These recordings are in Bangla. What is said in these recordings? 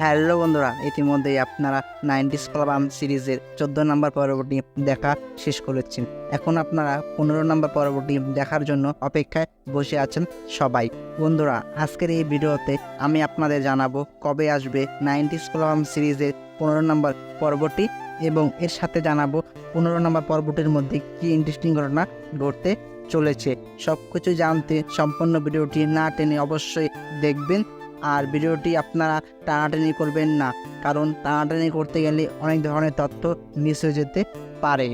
হ্যালো বন্ধুরা, ইতিমধ্যেই আপনারা 90s ক্লাব সিরিজের 14 নম্বর পর্বটি দেখা শেষ করেছেন। এখন আপনারা 15 নম্বর পর্বটি দেখার জন্য অপেক্ষায় বসে আছেন সবাই। বন্ধুরা, আজকের এই ভিডিওতে আমি আপনাদের জানাবো কবে আসবে 90s ক্লাব সিরিজের 15 নম্বর পর্বটি এবং এর সাথে জানাবো 15 নম্বর পর্বটির মধ্যে কি ইন্টারেস্টিং ঘটনা ঘটতে চলেছে। সব কিছু জানতে সম্পূর্ণ ভিডিওটি না টেনে অবশ্যই দেখবেন। আর ভিডিওটি আপনারা টানাটানি করবেন না, কারণ টানাটানি করতে গেলে অনেক ধরনের তথ্য মিস হয়ে যেতে পারে।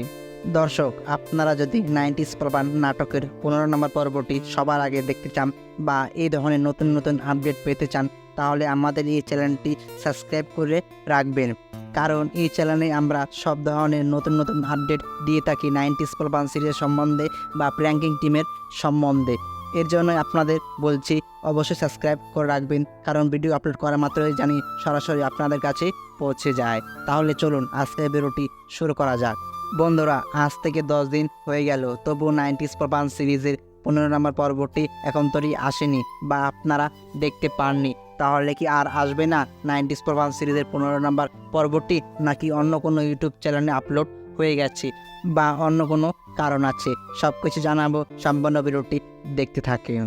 দর্শক, আপনারা যদি 90s প্রবান নাটকের 15 নম্বর পর্বটি সবার আগে দেখতে চান বা এই ধরনের নতুন নতুন আপডেট পেতে চান, তাহলে আমাদের এই চ্যানেলটি সাবস্ক্রাইব করে রাখবেন, কারণ এই চ্যানেলে আমরা সব ধরনের নতুন নতুন আপডেট দিয়ে থাকি 90s প্রবান সিরিজ সম্বন্ধে বা প্র্যাঙ্কিং টিমের সম্বন্ধে। এর জন্য আপনাদের বলছি অবশ্যই সাবস্ক্রাইব করে রাখবেন, কারণ ভিডিও আপলোড করা মাত্রই জানি সরাসরি আপনাদের কাছে পৌঁছে যায়। তাহলে চলুন আজকের ভিডিওটি শুরু করা যাক। বন্ধুরা, আজ থেকে 10 দিন হয়ে গেল, তবু 90s প্রবান সিরিজের 15 নম্বর পর্বটি এখন তৈরি আসেনি বা আপনারা দেখতে পাননি। তাহলে কি আর আসবে না 90s প্রবান সিরিজের 15 নম্বর পর্বটি, নাকি অন্য কোনো ইউটিউব চ্যানেলে আপলোড হয়ে গেছে বা অন্য কোনো কারণ আছে? সব কিছু জানাবো, সম্পূর্ণ ভিডিওটি দেখতে থাকেন।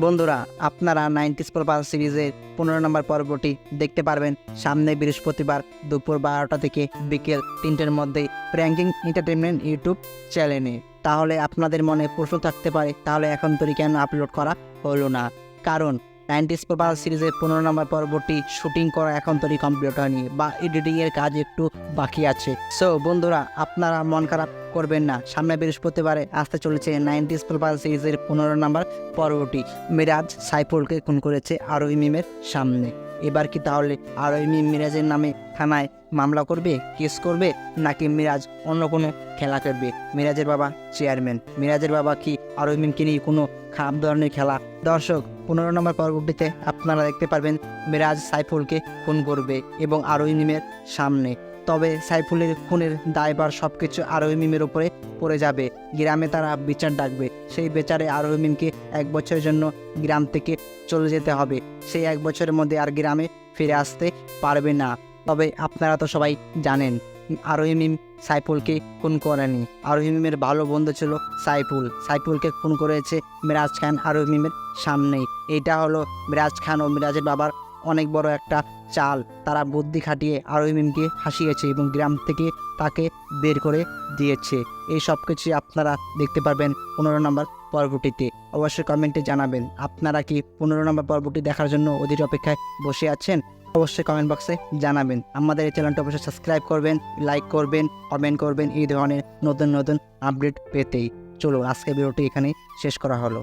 বন্ধুরা, আপনারা 90s প্রবান সিরিজের 15 নম্বর পর্বটি দেখতে পারবেন সামনে বৃহস্পতিবার দুপুর 12টা থেকে বিকেল 3টের মধ্যে প্র্যাঙ্কিং এন্টারটেনমেন্ট ইউটিউব চ্যানেলে। তাহলে আপনাদের মনে প্রশ্ন থাকতে পারে, তাহলে এখন তৈরি কেন আপলোড করা হলো না? কারণ 90s প্রবান সিরিজের 15 নম্বর পর্বটি শুটিং করা এখন তৈরি কমপ্লিট হয়নি বা এডিটিংয়ের কাজ একটু বাকি আছে। সো বন্ধুরা, আপনারা মন খারাপ করবেন না, সামনে বৃহস্পতিবারে আসতে চলেছে 90s প্রবান সিরিজের 15 নম্বর পর্বটি। মিরাজ সাইফুলকে খুন করেছে আরোহী মিমের সামনে। এবার কি তাহলে আরোহী মিম মিরাজের নামে থানায় মামলা করবে, কেস করবে, নাকি মিরাজ অন্য কোনো খেলা করবে? মিরাজের বাবা চেয়ারম্যান, মিরাজের বাবা কি আরোহী মিমকে নিয়ে কোনো খারাপ ধরনের খেলা? দর্শক, 15 নম্বর পর্বটিতে আপনারা দেখতে পারবেন মিরাজ সাইফুলকে খুন করবে এবং আরোহী মিমের সামনে। তবে সাইফুলের খুনের দায়ভার সব কিছু আরোহী মিমের উপরে পড়ে যাবে। গ্রামে তারা বিচার ডাকবে, সেই বিচারে আরোহী মিমকে 1 বছরের জন্য গ্রাম থেকে চলে যেতে হবে। সেই 1 বছরের মধ্যে আর গ্রামে ফিরে আসতে পারবে না। তবে আপনারা তো সবাই জানেন আরোহী মিম সাইফুলকে খুন করেনি। আরোহী মিমের ভালো বন্ধু ছিল সাইফুল। সাইফুলকে খুন করেছে মিরাজ খান আরোহী মিমের সামনেই। এটা হলো মিরাজ খান ও মিরাজের বাবার অনেক বড় একটা চাল। তারা বুদ্ধি খাটিয়ে আরোহী মিমকে হাসিয়েছে এবং গ্রাম থেকে তাকে বের করে দিয়েছে। এই সব কিছু আপনারা দেখতে পারবেন 15 নম্বর পর্বটিতে। অবশ্যই কমেন্টে জানাবেন আপনারা কি 15 নম্বর পর্বটি দেখার জন্য অধীর অপেক্ষায় বসে আছেন। অবশ্যই কমেন্ট বক্সে জানাবেন। আমাদের এই চ্যানেলটা অবশ্যই সাবস্ক্রাইব করবেন, লাইক করবেন, কমেন্ট করবেন এই ধরনের নতুন নতুন আপডেট পেতেই। চলুন আজকে ভিডিওটি এখানেই শেষ করা হলো।